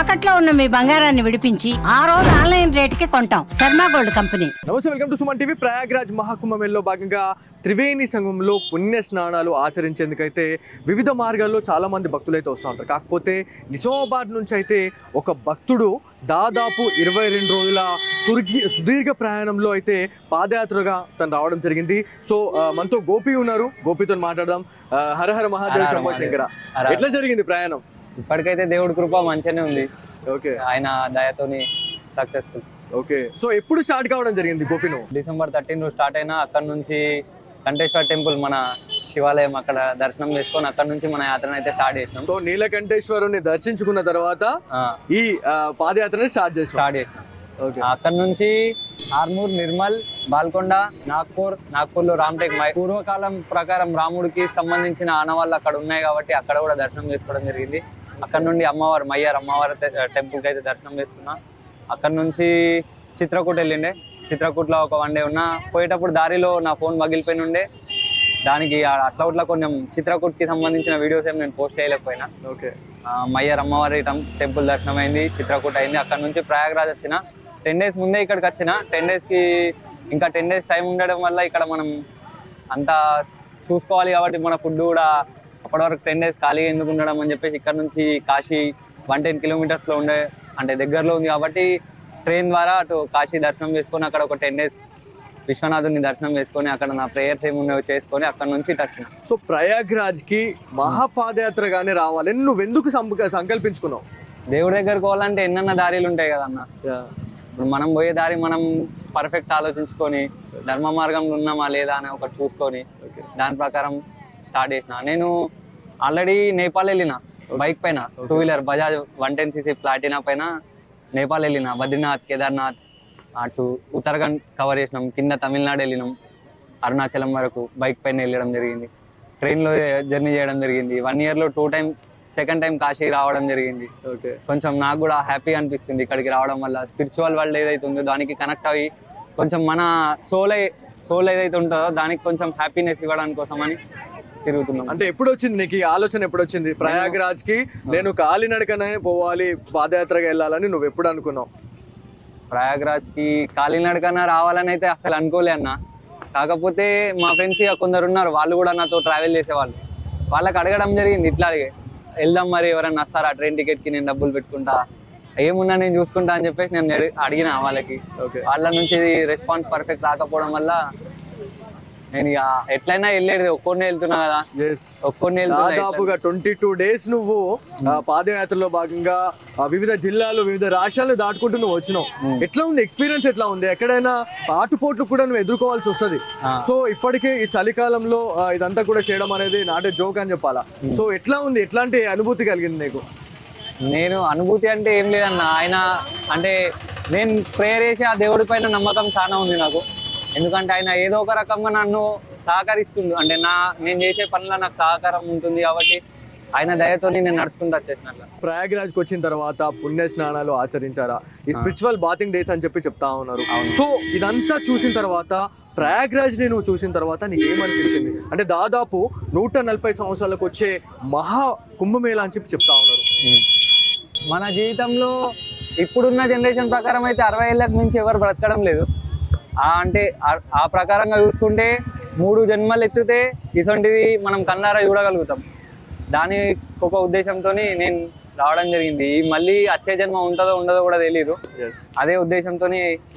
తాకట్లో ఉన్న మీ బంగారాన్ని విడిపించి ఆ రోజు ఆన్లైన్ రేటుకి కొంటాం. Sharma gold company. నమస్తే, welcome to Suman TV. Prayagraj మహాకుంభమేళలో భాగంగా త్రివేణి సంగమంలో పుణ్య స్నానాలు ఆచరించేందుకైతే వివిధ మార్గాల్లో చాలా మంది భక్తులు అయితే వస్తూ ఉంటారు. కాకపోతే నిజామాబాద్ నుంచి అయితే ఒక భక్తుడు దాదాపు 22 రోజుల సుదీర్ఘ ప్రయాణంలో అయితే పాదయాత్రగా తను రావడం జరిగింది. సో మనతో గోపి ఉన్నారు, గోపితో మాట్లాడదాం. హరహర మహాదేవ శంభో శంకర. ఎట్లా జరిగింది ప్రయాణం? ఇప్పటికైతే దేవుడి కృప మంచిగానే ఉంది. ఓకే, ఆయన దయతోని సక్సెస్ఫుల్. ఓకే, సో ఎప్పుడు స్టార్ట్ కావడం జరిగింది గోపిను? డిసెంబర్ 13 స్టార్ట్ అయినా అక్కడ నుంచి కంఠేశ్వర టెంపుల్ మన శివాలయం అక్కడ దర్శనం చేసుకొని అక్కడ నుంచి మన యాత్రను అయితే స్టార్ట్ చేసినాం. సో నీలకంఠేశ్వరుని దర్శించుకున్న తర్వాత ఈ పాదయాత్రని స్టార్ట్ చేసినాం. అక్కడ నుంచి ఆర్మూర్, నిర్మల్, బాల్కొండ, నాగ్పూర్ లో రామ్టెక్ పూర్వకాలం ప్రకారం రాముడికి సంబంధించిన ఆనవాళ్ళు అక్కడ ఉన్నాయి కాబట్టి అక్కడ కూడా దర్శనం చేసుకోవడం జరిగింది. అక్కడ నుండి అమ్మవారు అమ్మవారి టెంపుల్ కి అయితే దర్శనం చేసుకున్నా. అక్కడ నుంచి చిత్రకూట వెళ్ళిండే. చిత్రకూటలో ఒక 1 డే ఉన్నా. పోయేటప్పుడు దారిలో నా ఫోన్ పగిలిపోయిన ఉండే. దానికి అట్లా కొంచెం చిత్రకూట్ కి సంబంధించిన వీడియోస్ ఏమి నేను పోస్ట్ చేయలేకపోయినా. ఓకే, అమ్మవారి టెంపుల్ దర్శనం అయింది, చిత్రకూట అయింది. అక్కడ నుంచి ప్రయాగ్రాజ్ వచ్చిన 10 days ముందే ఇక్కడికి వచ్చిన. 10 days కి ఇంకా 10 days టైం ఉండడం వల్ల ఇక్కడ మనం అంతా చూసుకోవాలి కాబట్టి మన ఫుడ్ కూడా అప్పటి వరకు 10 days ఖాళీగా ఎందుకు ఉండడం అని చెప్పేసి ఇక్కడ నుంచి కాశీ 110 kilometers లో ఉండే, అంటే దగ్గరలో ఉంది కాబట్టి ట్రైన్ ద్వారా అటు కాశీ దర్శనం చేసుకొని అక్కడ ఒక 10 days విశ్వనాథుని దర్శనం చేసుకొని అక్కడ నా ప్రేయర్స్ ఏమున్నాయో చేసుకొని అక్కడ నుంచి వచ్చిన. సో ప్రయాగ్రాజ్ కి మహాపాదయాత్రగానే రావాలని నువ్వు ఎందుకు సంకల్పించుకున్నావు? దేవుడి దగ్గరకు పోవాలంటే ఎన్నెన్న దారిలు ఉంటాయి కదన్న. ఇప్పుడు మనం పోయే దారి మనం పర్ఫెక్ట్ ఆలోచించుకొని ధర్మ మార్గంలో ఉన్నామా లేదా అని ఒకటి చూసుకొని దాని ప్రకారం స్టార్ట్ చేసిన. నేను ఆల్రెడీ నేపాల్ వెళ్ళిన బైక్ పైన, 2-wheeler బజాజ్ 110cc ప్లాటినా పైన నేపాల్ వెళ్ళిన. బద్రీనాథ్, కేదార్నాథ్, అటు ఉత్తరాఖండ్ కవర్ చేసినాం. కింద తమిళనాడు వెళ్ళినాం, అరుణాచలం వరకు బైక్ పైన వెళ్ళడం జరిగింది. ట్రైన్లో జర్నీ చేయడం జరిగింది. 1 year లో 2 times, సెకండ్ టైం కాశీ రావడం జరిగింది. కొంచెం నాకు కూడా హ్యాపీ అనిపిస్తుంది ఇక్కడికి రావడం వల్ల. స్పిరిచువల్ వరల్డ్ ఏదైతే ఉందో దానికి కనెక్ట్ అయ్యి కొంచెం మన సోల్ ఏదైతే ఉంటుందో దానికి కొంచెం హ్యాపీనెస్ ఇవ్వడానికి కోసమని తిరుగుతున్నాం. అంటే ఎప్పుడు వచ్చింది నీకు ఈ ఆలోచన? ఎప్పుడు వచ్చింది ప్రయాగ్రాజ్ కి నేను కాలినడకనే పోవాలి, పాదయాత్రగా వెళ్ళాలని నువ్వు ఎప్పుడు అనుకున్నావు? ప్రయాగ్రాజ్ కి కాలినడకన రావాలని అయితే అసలు అనుకోలే అన్న. కాకపోతే మా ఫ్రెండ్స్ ఇక కొందరు ఉన్నారు, వాళ్ళు కూడా నాతో ట్రావెల్ చేసేవాళ్ళు. వాళ్ళకి అడగడం జరిగింది, ఇట్లా వెళ్దాం మరి ఎవరైనా వస్తారా ట్రైన్ టికెట్ కి, నేను డబ్బులు పెట్టుకుంటా, ఏమున్నా నేను చూసుకుంటా అని చెప్పేసి నేను అడిగిన వాళ్ళకి. వాళ్ళ నుంచి రెస్పాన్స్ పర్ఫెక్ట్ రాకపోవడం వల్ల నేను ఇక ఎట్లయినా వెళ్ళేది ఒక్కొన్ని వెళ్తున్నా కదా. ఒక్కొన్ని దాదాపుగా 22 days నువ్వు పాదయాత్రలో భాగంగా వివిధ జిల్లాలు, వివిధ రాష్ట్రాలను దాటుకుంటూ నువ్వు వచ్చినావు. ఎట్లా ఉంది ఎక్స్పీరియన్స్? ఎట్లా ఉంది? ఎక్కడైనా ఆటుపోట్లు కూడా నువ్వు ఎదుర్కోవాల్సి వస్తుంది. సో ఇప్పటికే ఈ చలికాలంలో ఇదంతా కూడా చేయడం అనేది నాటే జోక్ అని చెప్పాలా. సో ఎట్లా ఉంది? ఎట్లాంటి అనుభూతి కలిగింది నీకు? నేను అనుభూతి అంటే ఏం లేదన్న, ఆయన అంటే నేను ప్రేయర్ చేసి ఆ దేవుడి పైన నమ్మకం చాలా ఉంది నాకు. ఎందుకంటే ఆయన ఏదో ఒక రకంగా నన్ను సహకరిస్తుంది, అంటే నేను చేసే పనుల నాకు సహకారం ఉంటుంది కాబట్టి ఆయన దయతో నేను నడుచుకుంటూ వచ్చేసినట్లు. ప్రయాగ్రాజ్కి వచ్చిన తర్వాత పుణ్య స్నానాలు ఆచరించారా? ఈ స్పిరిచువల్ బాతింగ్ డేస్ అని చెప్పి చెప్తా ఉన్నారు. సో ఇదంతా చూసిన తర్వాత ప్రయాగ్రాజ్ ని నువ్వు చూసిన తర్వాత నీకు ఏమనిపించింది? అంటే దాదాపు 140 సంవత్సరాలకు వచ్చే మహా కుంభమేళ అని చెప్పి చెప్తా ఉన్నారు. మన జీవితంలో ఇప్పుడున్న జనరేషన్ ప్రకారం అయితే 60 ఏళ్ళకి మించి ఎవరు బ్రతకడం లేదు. అంటే ఆ ప్రకారంగా చూసుకుంటే 3 జన్మలు ఎత్తితే ఇటువంటిది మనం కన్నారా చూడగలుగుతాం. దాని ఒక ఉద్దేశంతో నేను రావడం జరిగింది. మళ్ళీ వచ్చే జన్మ ఉంటుందో ఉండదో కూడా తెలియదు. అదే ఉద్దేశంతో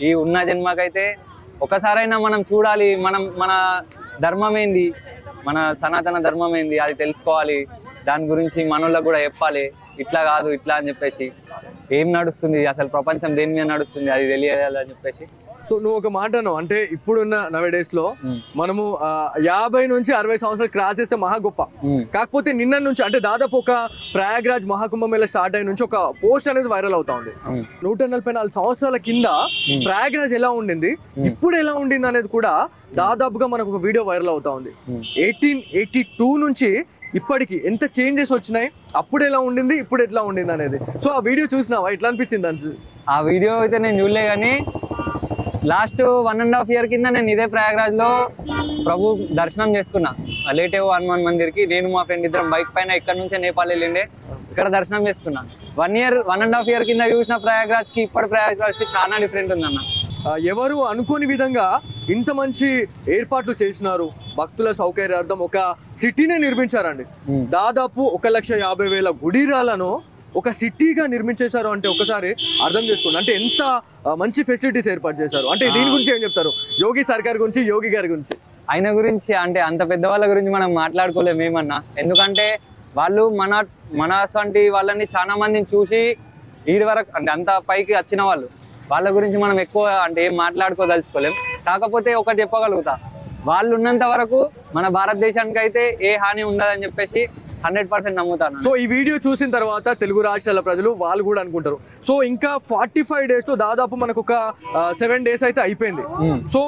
ఈ ఉన్న జన్మకైతే ఒకసారైనా మనం చూడాలి, మన ధర్మం ఏంది, మన సనాతన ధర్మం ఏంది అది తెలుసుకోవాలి. దాని గురించి మనోళ్ళకు కూడా చెప్పాలి, ఇట్లా కాదు ఇట్లా అని చెప్పేసి, ఏం నడుస్తుంది అసలు ప్రపంచం దేని మీద నడుస్తుంది అది తెలియాలని చెప్పేసి. సో నువ్వు ఒక మాట అన్నావు, అంటే ఇప్పుడున్న నవేడేస్ లో మనము 50 నుంచి 60 సంవత్సరాలు క్రాస్ చేస్తే మహా గొప్ప. కాకపోతే నిన్న నుంచి అంటే దాదాపు ఒక ప్రయాగ్రాజ్ మహాకుంభమేళ స్టార్ట్ అయిన నుంచి ఒక పోస్ట్ అనేది వైరల్ అవుతా ఉంది. 144 సంవత్సరాల కింద ప్రయాగ్రాజ్ ఎలా ఉండింది, ఇప్పుడు ఎలా ఉండింది అనేది కూడా దాదాపుగా మనకు ఒక వీడియో వైరల్ అవుతా ఉంది. 1882 నుంచి ఇప్పటికి ఎంత చేంజెస్ వచ్చినాయి, అప్పుడు ఎలా ఉండింది ఇప్పుడు ఎట్లా ఉండింది అనేది. సో ఆ వీడియో చూసినావా? ఎట్లా అనిపించింది? ఆ వీడియో అయితే నేను చూడలే, కానీ లాస్ట్ 1.5 year కింద నేను ఇదే ప్రయాగ్రాజ్ లో ప్రభు దర్శనం చేసుకున్నా. లేటేవో హనుమాన్ మందిర్ కి నేను మా ఫ్రెండ్ ఇద్దరం బైక్ పైన ఇక్కడ నుంచే నేపాల్ వెళ్ళిండే, ఇక్కడ దర్శనం చేసుకున్నా. 1.5 year కింద చూసిన ప్రయాగ్రాజ్ కి ఇప్పుడు ప్రయాగ్రాజ్ కి చాలా డిఫరెంట్ ఉందన్న. ఎవరు అనుకోని విధంగా ఇంత మంచి ఏర్పాట్లు చేసినారు. భక్తుల సౌకర్యార్థం ఒక సిటీనే నిర్మించారండి. దాదాపు 1,50,000 గుడిరాలను ఒక సిటీగా నిర్మించేశారు అంటే ఒకసారి అర్థం చేసుకోండి. అంటే ఎంత మంచి ఫెసిలిటీస్ ఏర్పాటు చేశారు. అంటే దీని గురించి ఏం చెప్తారు యోగి సర్కార్ గురించి, యోగి గారి గురించి? ఆయన గురించి అంటే అంత పెద్ద వాళ్ళ గురించి మనం మాట్లాడుకోలేము ఏమన్నా, ఎందుకంటే వాళ్ళు మన అసంటి వాళ్ళని చాలా మందిని చూసి ఈడి వరకు అంటే అంత పైకి వచ్చిన వాళ్ళ గురించి మనం ఎక్కువ అంటే ఏం మాట్లాడుకోదలుచుకోలేం. కాకపోతే ఒకటి చెప్పగలుగుతా, వాళ్ళు ఉన్నంత వరకు మన భారతదేశానికి అయితే ఏ హాని ఉండదని చెప్పేసి 100% నమ్ముతాను. సో ఈ వీడియో చూసిన తర్వాత తెలుగు రాష్ట్రాల ప్రజలు వాళ్ళు కూడా అనుకుంటారు. సో ఇంకా 45 days లో దాదాపు మనకు ఒక 7 days అయితే అయిపోయింది. సో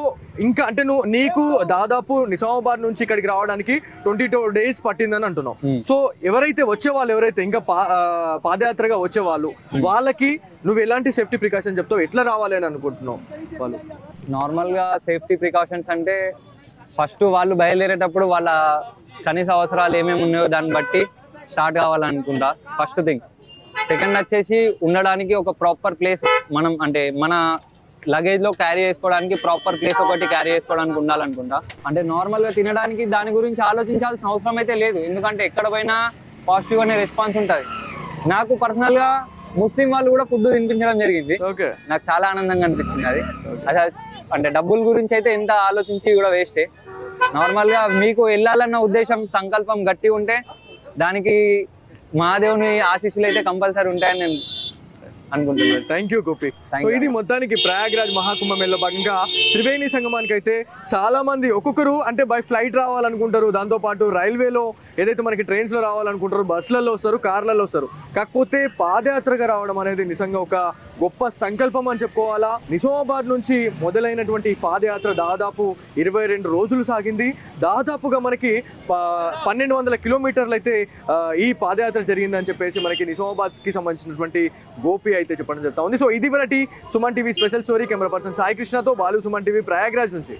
ఇంకా అంటే నీకు దాదాపు నిజామాబాద్ నుంచి ఇక్కడికి రావడానికి 22 days పట్టిందని అంటున్నావు. సో ఎవరైతే ఇంకా పాదయాత్రగా వచ్చేవాళ్ళు వాళ్ళకి నువ్వు ఎలాంటి సేఫ్టీ ప్రికాషన్ చెప్తావు, ఎట్లా రావాలి అని అనుకుంటున్నావు? వాళ్ళు నార్మల్ గా సేఫ్టీ ప్రికాషన్స్ అంటే ఫస్ట్ వాళ్ళు బయలుదేరేటప్పుడు వాళ్ళ కనీస అవసరాలు ఏమేమి ఉన్నాయో దాన్ని బట్టి స్టార్ట్ కావాలనుకుంటా ఫస్ట్ థింగ్. సెకండ్ వచ్చేసి ఉండడానికి ఒక ప్రాపర్ ప్లేస్ మనం అంటే మన లగేజ్ లో క్యారీ చేసుకోవడానికి ప్రాపర్ ప్లేస్ ఒకటి క్యారీ చేసుకోవడానికి ఉండాలనుకుంటా. అంటే నార్మల్ గా తినడానికి దాని గురించి ఆలోచించాల్సిన అవసరం అయితే లేదు, ఎందుకంటే ఎక్కడ పోయినా పాజిటివ్ అనే రెస్పాన్స్ ఉంటుంది. నాకు పర్సనల్ గా ముస్లిం వాళ్ళు కూడా ఫుడ్ తినిపించడం జరిగింది. నాకు చాలా ఆనందంగా అనిపించింది అది. అసలు అంటే డబ్బుల గురించి అయితే ఎంత ఆలోచించి కూడా వేస్టే. నార్మల్ గా మీకు వెళ్ళాలన్న ఉద్దేశం సంకల్పం గట్టి ఉంటే దానికి మహాదేవుని ఆశీస్సులు అయితే కంపల్సరీ ఉంటాయని నేను అనుకుంటున్నాను. Thank you Gopi. సో ఇది మొత్తానికి ప్రయాగ్రాజ్ మహాకుంభమేళలో భాగంగా త్రివేణి సంగమానికి అయితే చాలా మంది ఒక్కొక్కరు అంటే బై ఫ్లైట్ రావాలనుకుంటారు, దాంతో పాటు రైల్వేలో ఏదైతే మనకి ట్రైన్స్ లో రావాలనుకుంటారు, బస్సులలో వస్తారు, కార్లలో వస్తారు. కాకపోతే పాదయాత్రగా రావడం అనేది నిజంగా ఒక గొప్ప సంకల్పం అని చెప్పుకోవాలా. నిజామాబాద్ నుంచి మొదలైనటువంటి పాదయాత్ర దాదాపు 22 రోజులు సాగింది. దాదాపుగా మనకి 1200 కిలోమీటర్లు అయితే ఈ పాదయాత్ర జరిగిందని చెప్పేసి మనకి నిజామాబాద్ కి సంబంధించినటువంటి గోపి అయితే చెప్పడం జరుగుతా ఉంది. సో ఇది వరటి Suman TV special story. Camera person Sai కృష్ణతో బాలు, సుమన్ టీవీ, ప్రయాగ్రాజ్ నుంచి.